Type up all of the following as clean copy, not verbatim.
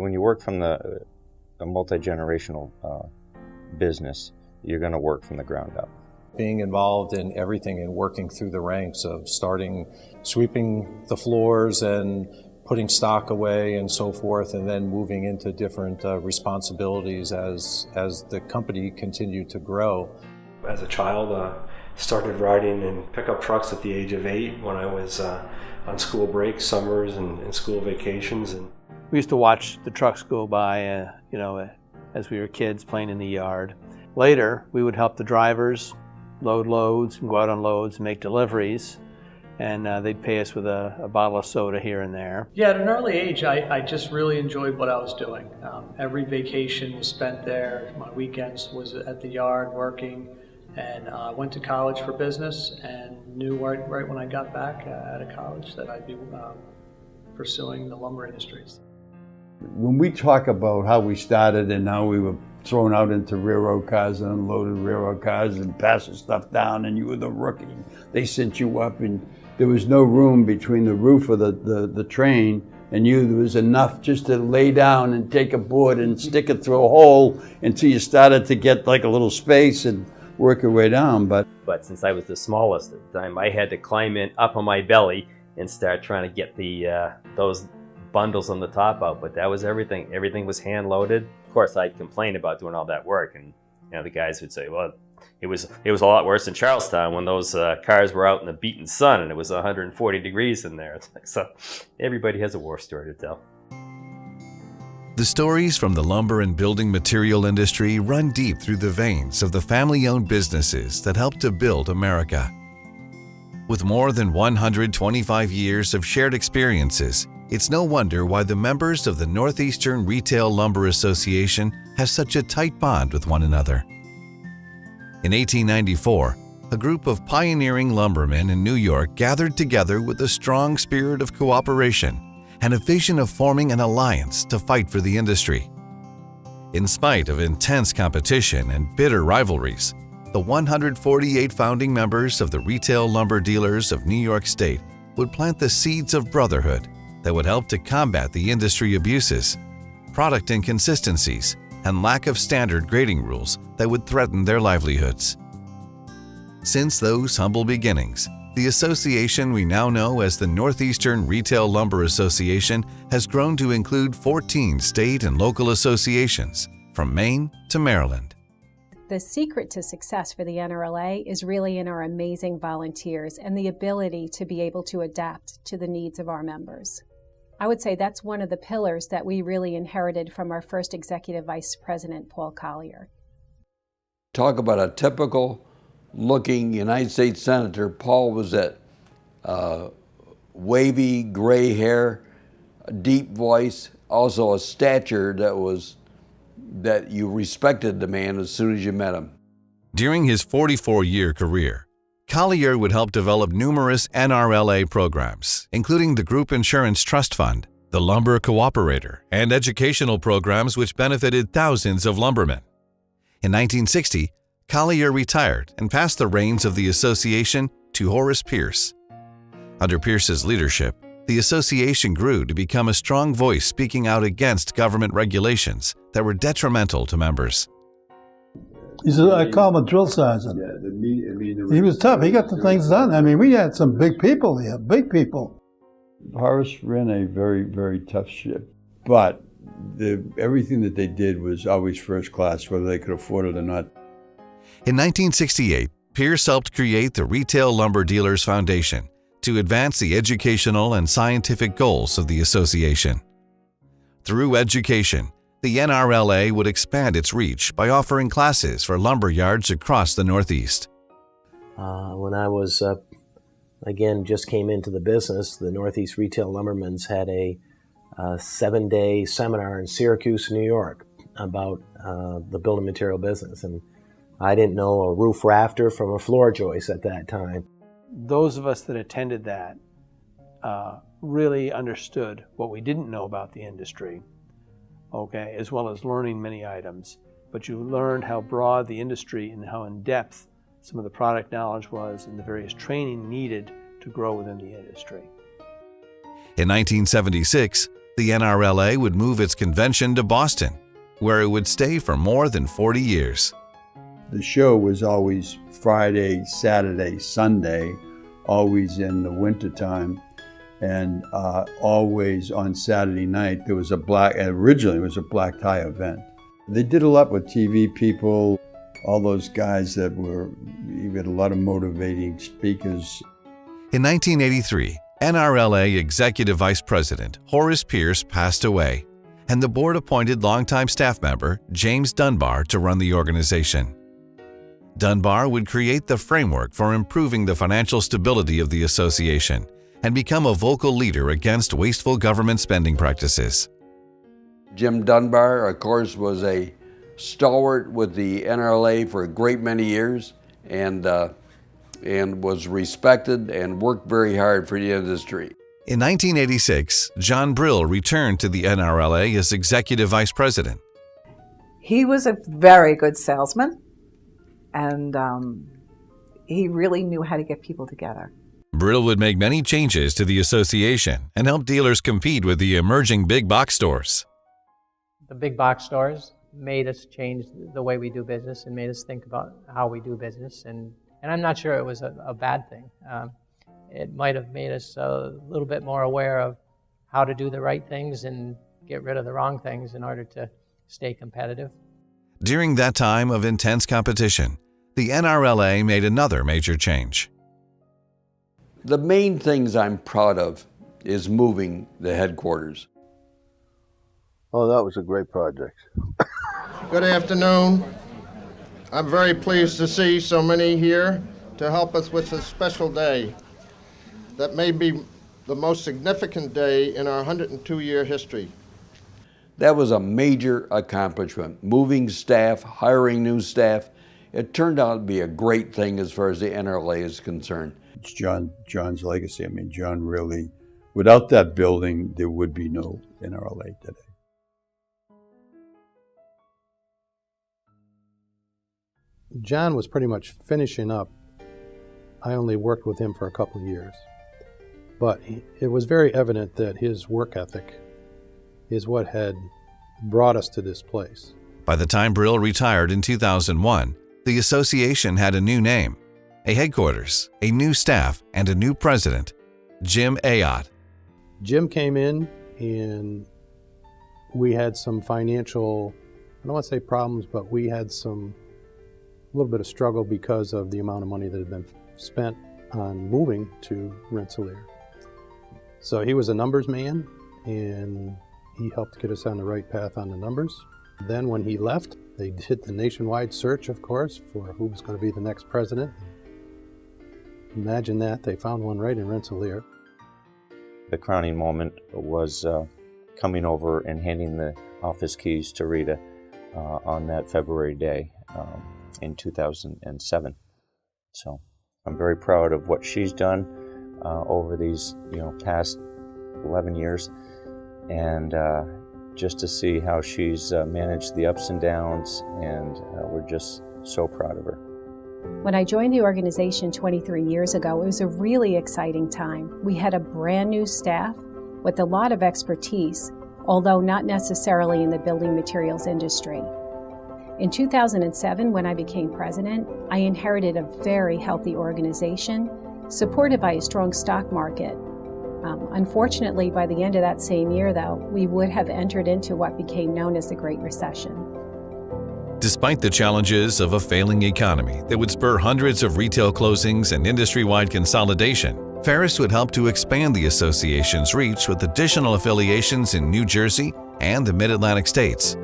when you work from a multi-generational business, you're going to work from the ground up. Being involved in everything and working through the ranks of starting sweeping the floors and putting stock away and so forth, and then moving into different responsibilities as the company continued to grow. As a child, started riding in pickup trucks at the age of 8 when I was on school breaks, summers, and school vacations. And we used to watch the trucks go by, as we were kids playing in the yard. Later, we would help the drivers load loads and go out on loads and make deliveries, and they'd pay us with a bottle of soda here and there. Yeah, at an early age, I just really enjoyed what I was doing. Every vacation was spent there. My weekends was at the yard working, and I went to college for business and knew right when I got back out of college that I'd be pursuing the lumber industries. When we talk about how we started and how we were thrown out into railroad cars and unloaded railroad cars and passing stuff down, and you were the rookie, they sent you up and there was no room between the roof of the train and you. There was enough just to lay down and take a board and stick it through a hole until you started to get like a little space and work your way down. But since I was the smallest at the time, I had to climb in up on my belly and start trying to get those bundles on the top out. But that was everything. Everything was hand loaded. Of course, I'd complain about doing all that work, and the guys would say, "Well, it was a lot worse in Charlestown when those cars were out in the beaten sun and it was 140 degrees in there." So everybody has a war story to tell. The stories from the lumber and building material industry run deep through the veins of the family-owned businesses that helped to build America. With more than 125 years of shared experiences, it's no wonder why the members of the Northeastern Retail Lumber Association have such a tight bond with one another. In 1894, a group of pioneering lumbermen in New York gathered together with a strong spirit of cooperation and a vision of forming an alliance to fight for the industry. In spite of intense competition and bitter rivalries, the 148 founding members of the Retail Lumber Dealers of New York State would plant the seeds of brotherhood that would help to combat the industry abuses, product inconsistencies, and lack of standard grading rules that would threaten their livelihoods. Since those humble beginnings, the association we now know as the Northeastern Retail Lumber Association has grown to include 14 state and local associations, from Maine to Maryland. The secret to success for the NRLA is really in our amazing volunteers and the ability to be able to adapt to the needs of our members. I would say that's one of the pillars that we really inherited from our first Executive Vice President, Paul Collier. talk about a typical looking United States Senator. Paul was that wavy gray hair, a deep voice, also a stature that you respected the man as soon as you met him. During his 44-year career, Collier would help develop numerous NRLA programs, including the Group Insurance Trust Fund, the Lumber Cooperator, and educational programs which benefited thousands of lumbermen. In 1960, Collier retired and passed the reins of the association to Horace Pierce. Under Pierce's leadership, the association grew to become a strong voice speaking out against government regulations that were detrimental to members. I call him a drill sergeant. He was tough. He got the things done. I mean, we had some big people here, big people. Horace ran a very, very tough ship, but everything that they did was always first class, whether they could afford it or not. In 1968, Pierce helped create the Retail Lumber Dealers Foundation to advance the educational and scientific goals of the association. Through education, the NRLA would expand its reach by offering classes for lumber yards across the Northeast. When I was, just came into the business, the Northeast Retail Lumbermen's had a 7-day seminar in Syracuse, New York about the building material business. And I didn't know a roof rafter from a floor joist at that time. Those of us that attended that really understood what we didn't know about the industry, okay, as well as learning many items. But you learned how broad the industry and how in depth some of the product knowledge was and the various training needed to grow within the industry. In 1976, The NRLA would move its convention to Boston, where it would stay for more than 40 years. The show was always Friday, Saturday, Sunday, always in the wintertime, and always on Saturday night there was originally it was a black tie event. They did a lot with TV people, all those guys you had a lot of motivating speakers. In 1983, NRLA Executive Vice President Horace Pierce passed away, and the board appointed longtime staff member James Dunbar to run the organization. Dunbar would create the framework for improving the financial stability of the association and become a vocal leader against wasteful government spending practices. Jim Dunbar, of course, was a stalwart with the NRLA for a great many years and was respected and worked very hard for the industry. In 1986, John Brill returned to the NRLA as Executive Vice President. He was a very good salesman, and he really knew how to get people together. Brill would make many changes to the association and help dealers compete with the emerging big box stores. The big box stores made us change the way we do business and made us think about how we do business, and I'm not sure it was a bad thing. It might have made us a little bit more aware of how to do the right things and get rid of the wrong things in order to stay competitive. During that time of intense competition, the NRLA made another major change. The main things I'm proud of is moving the headquarters. Oh, that was a great project. Good afternoon. I'm very pleased to see so many here to help us with this special day. That may be the most significant day in our 102-year history. That was a major accomplishment. Moving staff, hiring new staff. It turned out to be a great thing as far as the NRLA is concerned. It's John's legacy. I mean, John really, without that building, there would be no NRLA today. John was pretty much finishing up. I only worked with him for a couple of years. But it was very evident that his work ethic is what had brought us to this place. By the time Brill retired in 2001, the association had a new name, a headquarters, a new staff, and a new president, Jim Ayotte. Jim came in and we had some financial, I don't want to say problems, but we had a little bit of struggle because of the amount of money that had been spent on moving to Rensselaer. So he was a numbers man, and he helped get us on the right path on the numbers. Then when he left, they did the nationwide search, of course, for who was going to be the next president. Imagine that, they found one right in Rensselaer. The crowning moment was coming over and handing the office keys to Rita on that February day in 2007. So I'm very proud of what she's done over these past 11 years, and just to see how she's managed the ups and downs, and we're just so proud of her. When I joined the organization 23 years ago, it was a really exciting time. We had a brand new staff with a lot of expertise, although not necessarily in the building materials industry. In 2007, when I became president, I inherited a very healthy organization, supported by a strong stock market. Unfortunately, by the end of that same year, though, we would have entered into what became known as the Great Recession. Despite the challenges of a failing economy that would spur hundreds of retail closings and industry-wide consolidation, Ferris would help to expand the association's reach with additional affiliations in New Jersey and the Mid-Atlantic states.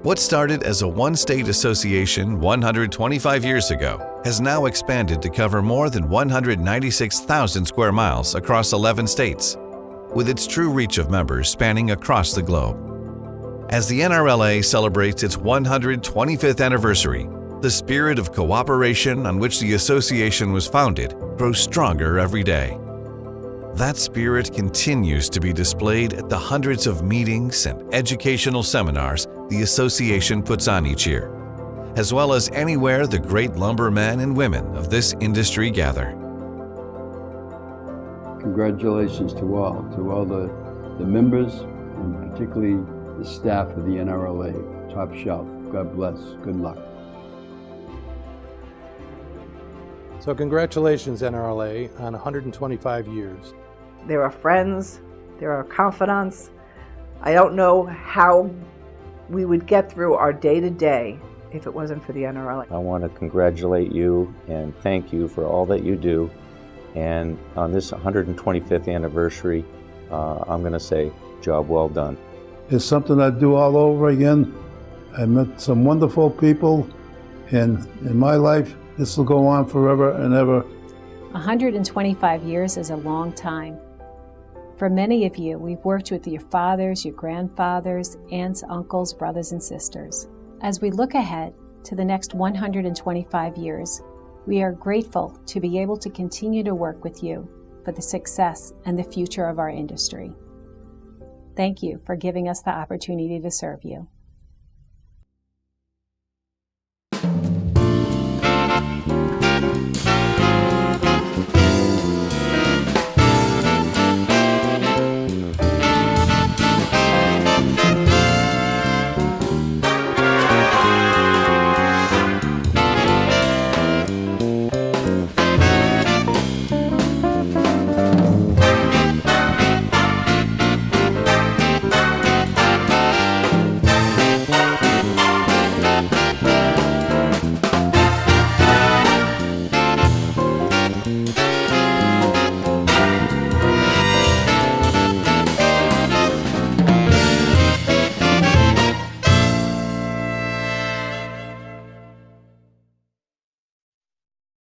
What started as a one-state association 125 years ago has now expanded to cover more than 196,000 square miles across 11 states, with its true reach of members spanning across the globe. As the NRLA celebrates its 125th anniversary, the spirit of cooperation on which the association was founded grows stronger every day. That spirit continues to be displayed at the hundreds of meetings and educational seminars the association puts on each year, as well as anywhere the great lumbermen and women of this industry gather. Congratulations to all the members, and particularly the staff of the NRLA, top shelf. God bless. Good luck. So congratulations, NRLA, on 125 years. There are friends, there are confidants. I don't know how we would get through our day-to-day if it wasn't for the NRLA. I want to congratulate you and thank you for all that you do. And on this 125th anniversary, I'm going to say, job well done. It's something I'd do all over again. I met some wonderful people, and in my life, this will go on forever and ever. 125 years is a long time. For many of you, we've worked with your fathers, your grandfathers, aunts, uncles, brothers, and sisters. As we look ahead to the next 125 years, we are grateful to be able to continue to work with you for the success and the future of our industry. Thank you for giving us the opportunity to serve you.